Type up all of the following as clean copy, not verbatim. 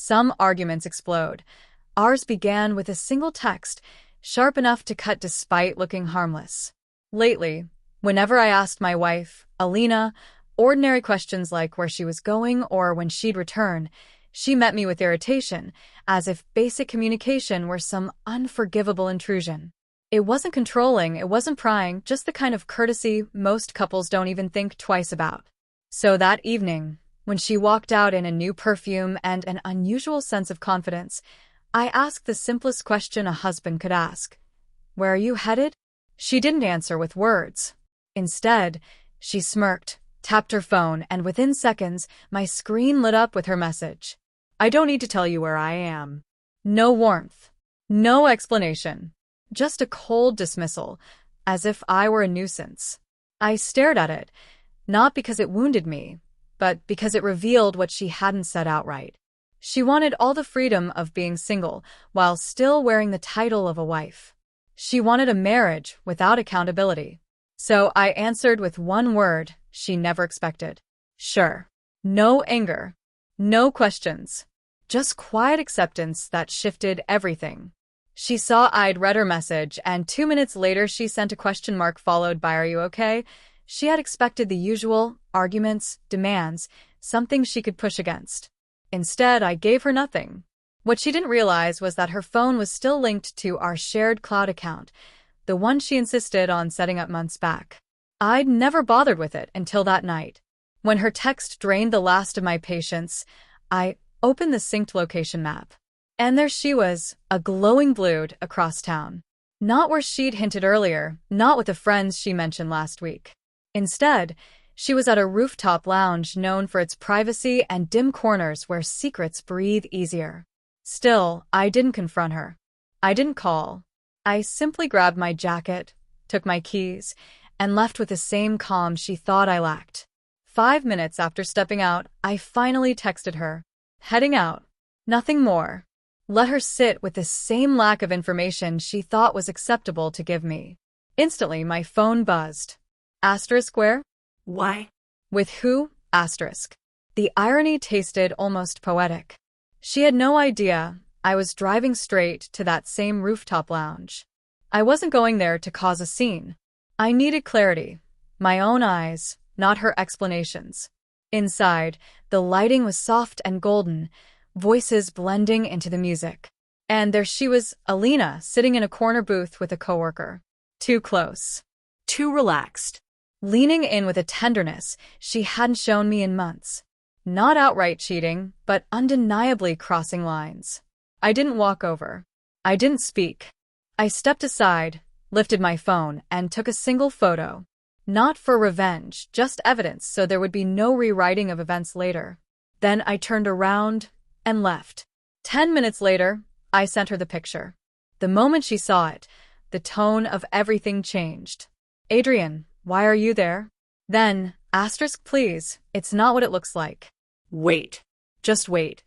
Some arguments explode. Ours began with a single text, sharp enough to cut despite looking harmless. Lately, whenever I asked my wife, Alina, ordinary questions like where she was going or when she'd return, she met me with irritation, as if basic communication were some unforgivable intrusion. It wasn't controlling, it wasn't prying, just the kind of courtesy most couples don't even think twice about. So that evening, when she walked out in a new perfume and an unusual sense of confidence, I asked the simplest question a husband could ask. "Where are you headed?" She didn't answer with words. Instead, she smirked, tapped her phone, and within seconds, my screen lit up with her message. "I don't need to tell you where I am." No warmth. No explanation. Just a cold dismissal, as if I were a nuisance. I stared at it, not because it wounded me, but because it revealed what she hadn't said outright. She wanted all the freedom of being single, while still wearing the title of a wife. She wanted a marriage without accountability. So I answered with one word she never expected. Sure. No anger. No questions. Just quiet acceptance that shifted everything. She saw I'd read her message, and 2 minutes later she sent a question mark followed by "Are you okay?" She had expected the usual arguments, demands, something she could push against. Instead, I gave her nothing. What she didn't realize was that her phone was still linked to our shared cloud account, the one she insisted on setting up months back. I'd never bothered with it until that night. When her text drained the last of my patience, I opened the synced location map. And there she was, a glowing blue across town. Not where she'd hinted earlier, not with the friends she mentioned last week. Instead, she was at a rooftop lounge known for its privacy and dim corners where secrets breathe easier. Still, I didn't confront her. I didn't call. I simply grabbed my jacket, took my keys, and left with the same calm she thought I lacked. 5 minutes after stepping out, I finally texted her. Heading out. Nothing more. Let her sit with the same lack of information she thought was acceptable to give me. Instantly, my phone buzzed. Asterisk where? Why? With who? Asterisk. The irony tasted almost poetic. She had no idea I was driving straight to that same rooftop lounge. I wasn't going there to cause a scene. I needed clarity. My own eyes, not her explanations. Inside, the lighting was soft and golden, voices blending into the music. And there she was, Alina, sitting in a corner booth with a coworker. Too close. Too relaxed. Leaning in with a tenderness she hadn't shown me in months. Not outright cheating, but undeniably crossing lines. I didn't walk over. I didn't speak. I stepped aside, lifted my phone, and took a single photo. Not for revenge, just evidence so there would be no rewriting of events later. Then I turned around and left. 10 minutes later, I sent her the picture. The moment she saw it, the tone of everything changed. "Adrian, why are you there?" Then, asterisk please, it's not what it looks like. Wait. Just wait.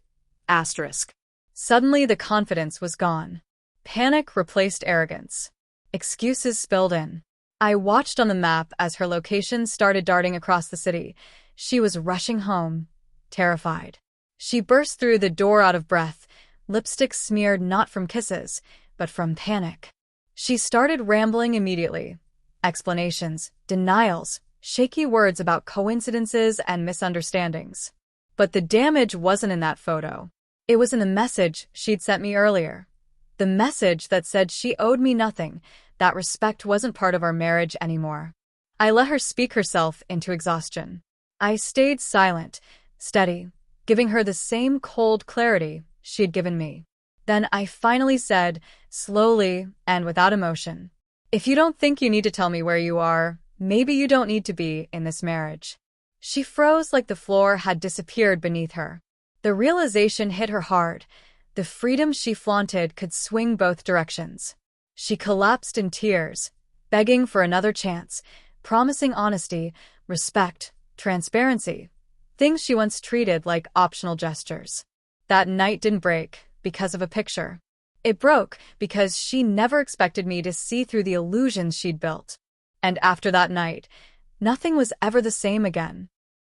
Asterisk. Suddenly the confidence was gone. Panic replaced arrogance. Excuses spilled in. I watched on the map as her location started darting across the city. She was rushing home, terrified. She burst through the door out of breath, lipstick smeared not from kisses, but from panic. She started rambling immediately. Explanations, denials, shaky words about coincidences and misunderstandings. But the damage wasn't in that photo. It was in the message she'd sent me earlier. The message that said she owed me nothing, that respect wasn't part of our marriage anymore. I let her speak herself into exhaustion. I stayed silent, steady, giving her the same cold clarity she'd given me. Then I finally said, slowly and without emotion, "If you don't think you need to tell me where you are, maybe you don't need to be in this marriage." She froze like the floor had disappeared beneath her. The realization hit her hard. The freedom she flaunted could swing both directions. She collapsed in tears, begging for another chance, promising honesty, respect, transparency, things she once treated like optional gestures. That night didn't break because of a picture. It broke because she never expected me to see through the illusions she'd built. And after that night, nothing was ever the same again.